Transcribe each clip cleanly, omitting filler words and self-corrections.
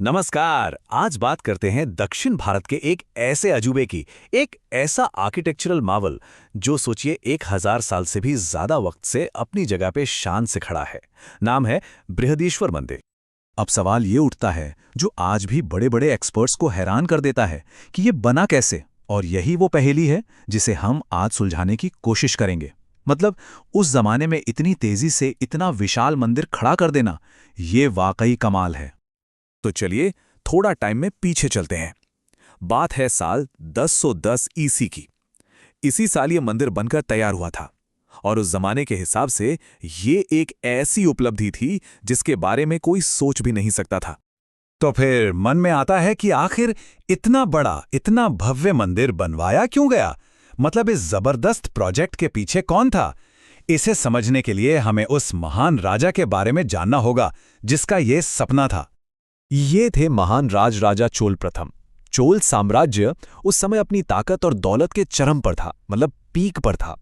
नमस्कार। आज बात करते हैं दक्षिण भारत के एक ऐसे अजूबे की, एक ऐसा आर्किटेक्चरल मावल जो सोचिए 1000 साल से भी ज्यादा वक्त से अपनी जगह पे शान से खड़ा है। नाम है बृहदीश्वर मंदिर। अब सवाल ये उठता है जो आज भी बड़े बड़े एक्सपर्ट्स को हैरान कर देता है कि ये बना कैसे, और यही वो पहेली है जिसे हम आज सुलझाने की कोशिश करेंगे। मतलब उस जमाने में इतनी तेजी से इतना विशाल मंदिर खड़ा कर देना, ये वाकई कमाल है। तो चलिए थोड़ा टाइम में पीछे चलते हैं। बात है साल 1010 ईसी की। इसी साल ये मंदिर बनकर तैयार हुआ था और उस जमाने के हिसाब से ये एक ऐसी उपलब्धि थी जिसके बारे में कोई सोच भी नहीं सकता था। तो फिर मन में आता है कि आखिर इतना बड़ा, इतना भव्य मंदिर बनवाया क्यों गया? मतलब इस जबरदस्त प्रोजेक्ट के पीछे कौन था? इसे समझने के लिए हमें उस महान राजा के बारे में जानना होगा जिसका ये सपना था। ये थे महान राजा चोल प्रथम। चोल साम्राज्य उस समय अपनी ताकत और दौलत के चरम पर था, मतलब पीक पर था।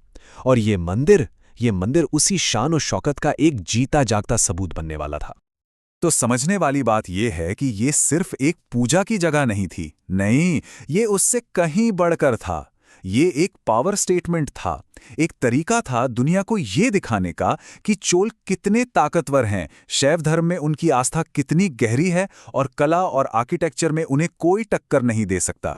और ये मंदिर उसी शान और शौकत का एक जीता जागता सबूत बनने वाला था। तो समझने वाली बात यह है कि ये सिर्फ एक पूजा की जगह नहीं थी। नहीं, ये उससे कहीं बढ़कर था। ये एक पावर स्टेटमेंट था, एक तरीका था दुनिया को ये दिखाने का कि चोल कितने ताकतवर हैं, शैव धर्म में उनकी आस्था कितनी गहरी है और कला और आर्किटेक्चर में उन्हें कोई टक्कर नहीं दे सकता।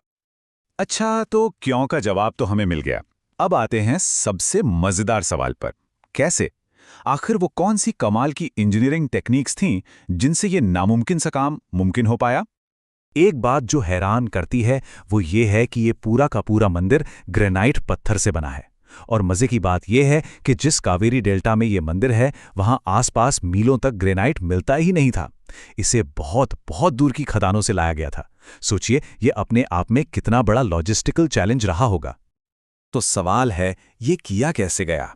अच्छा, तो क्यों का जवाब तो हमें मिल गया। अब आते हैं सबसे मजेदार सवाल पर। कैसे? आखिर वो कौन सी कमाल की इंजीनियरिंग टेक्निक्स थीं जिनसे ये नामुमकिन सा काम मुमकिन हो पाया? एक बात जो हैरान करती है वो ये है कि ये पूरा का पूरा मंदिर ग्रेनाइट पत्थर से बना है। और मजे की बात यह है कि जिस कावेरी डेल्टा में ये मंदिर है वहां आसपास मीलों तक ग्रेनाइट मिलता ही नहीं था। इसे बहुत बहुत दूर की खदानों से लाया गया था। सोचिए ये अपने आप में कितना बड़ा लॉजिस्टिकल चैलेंज रहा होगा। तो सवाल है, ये किया कैसे गया?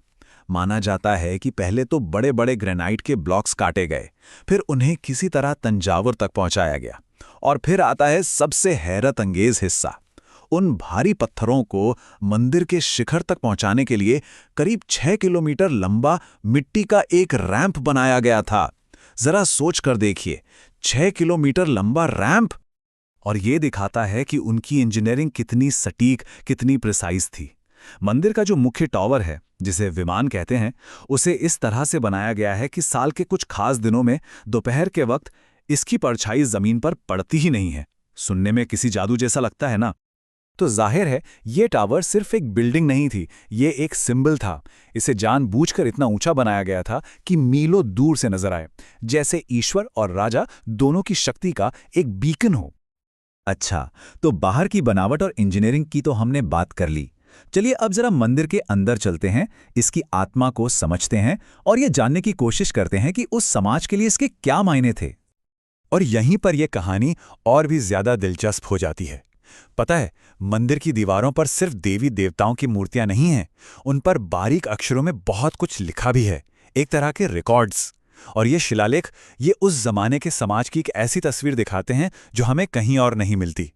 माना जाता है कि पहले तो बड़े बड़े ग्रेनाइट के ब्लॉक्स काटे गए, फिर उन्हें किसी तरह तंजावुर तक पहुंचाया गया, और फिर आता है सबसे हैरत अंगेज हिस्सा। उन भारी पत्थरों को मंदिर के शिखर तक पहुंचाने के लिए करीब 6 किलोमीटर लंबा मिट्टी का एक रैंप बनाया गया था। जरा सोच कर देखिए, 6 किलोमीटर लंबा रैंप! और ये दिखाता है कि उनकी इंजीनियरिंग कितनी सटीक, कितनी प्रिसाइज थी। मंदिर का जो मुख्य टॉवर है, जिसे विमान कहते हैं, उसे इस तरह से बनाया गया है कि साल के कुछ खास दिनों में दोपहर के वक्त इसकी परछाई जमीन पर पड़ती ही नहीं है। सुनने में किसी जादू जैसा लगता है ना? तो जाहिर है ये टावर सिर्फ एक बिल्डिंग नहीं थी, ये एक सिंबल था। इसे जानबूझकर इतना ऊंचा बनाया गया था कि मीलों दूर से नजर आए, जैसे ईश्वर और राजा दोनों की शक्ति का एक बीकन हो। अच्छा, तो बाहर की बनावट और इंजीनियरिंग की तो हमने बात कर ली। चलिए अब जरा मंदिर के अंदर चलते हैं, इसकी आत्मा को समझते हैं और ये जानने की कोशिश करते हैं कि उस समाज के लिए इसके क्या मायने थे। और यहीं पर यह कहानी और भी ज्यादा दिलचस्प हो जाती है। पता है, मंदिर की दीवारों पर सिर्फ देवी देवताओं की मूर्तियां नहीं हैं, उन पर बारीक अक्षरों में बहुत कुछ लिखा भी है, एक तरह के रिकॉर्ड्स। और ये शिलालेख ये उस जमाने के समाज की एक ऐसी तस्वीर दिखाते हैं जो हमें कहीं और नहीं मिलती।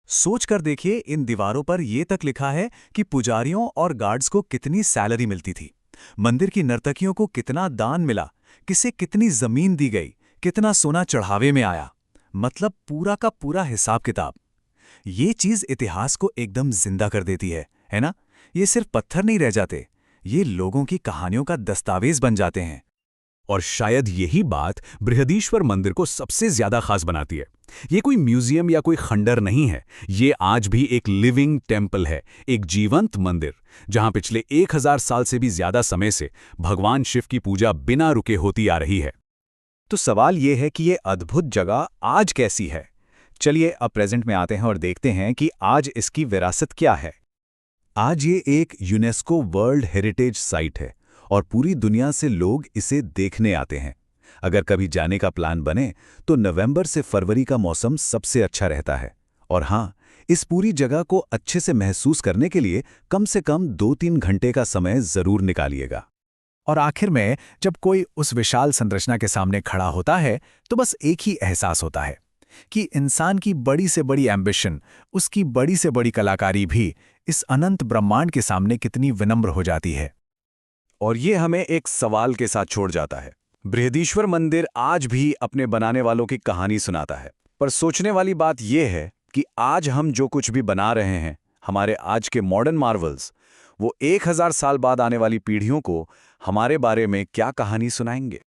सोच कर देखिए, इन दीवारों पर यह तक लिखा है कि पुजारियों और गार्ड्स को कितनी सैलरी मिलती थी, मंदिर की नर्तकियों को कितना दान मिला, किसे कितनी जमीन दी गई, कितना सोना चढ़ावे में आया। मतलब पूरा का पूरा हिसाब किताब। ये चीज इतिहास को एकदम जिंदा कर देती है ना? ये सिर्फ पत्थर नहीं रह जाते, ये लोगों की कहानियों का दस्तावेज बन जाते हैं। और शायद यही बात बृहदीश्वर मंदिर को सबसे ज्यादा खास बनाती है। ये कोई म्यूजियम या कोई खंडर नहीं है, ये आज भी एक लिविंग टेम्पल है, एक जीवंत मंदिर जहां पिछले 1000 साल से भी ज्यादा समय से भगवान शिव की पूजा बिना रुके होती आ रही है। तो सवाल ये है कि ये अद्भुत जगह आज कैसी है? चलिए अब प्रेजेंट में आते हैं और देखते हैं कि आज इसकी विरासत क्या है। आज ये एक यूनेस्को वर्ल्ड हेरिटेज साइट है और पूरी दुनिया से लोग इसे देखने आते हैं। अगर कभी जाने का प्लान बने तो नवंबर से फरवरी का मौसम सबसे अच्छा रहता है। और हाँ, इस पूरी जगह को अच्छे से महसूस करने के लिए कम से कम 2-3 घंटे का समय जरूर निकालिएगा। और आखिर में जब कोई उस विशाल संरचना के सामने खड़ा होता है तो बस एक ही एहसास होता है कि इंसान की बड़ी से बड़ी एम्बिशन, उसकी बड़ी से बड़ी कलाकारी भी इस अनंत ब्रह्मांड के सामने कितनी विनम्र हो जाती है। और ये हमें एक सवाल के साथ छोड़ जाता है। बृहदीश्वर मंदिर आज भी अपने बनाने वालों की कहानी सुनाता है। पर सोचने वाली बात यह है कि आज हम जो कुछ भी बना रहे हैं, हमारे आज के मॉडर्न मार्वल्स, वो 1000 साल बाद आने वाली पीढ़ियों को हमारे बारे में क्या कहानी सुनाएंगे।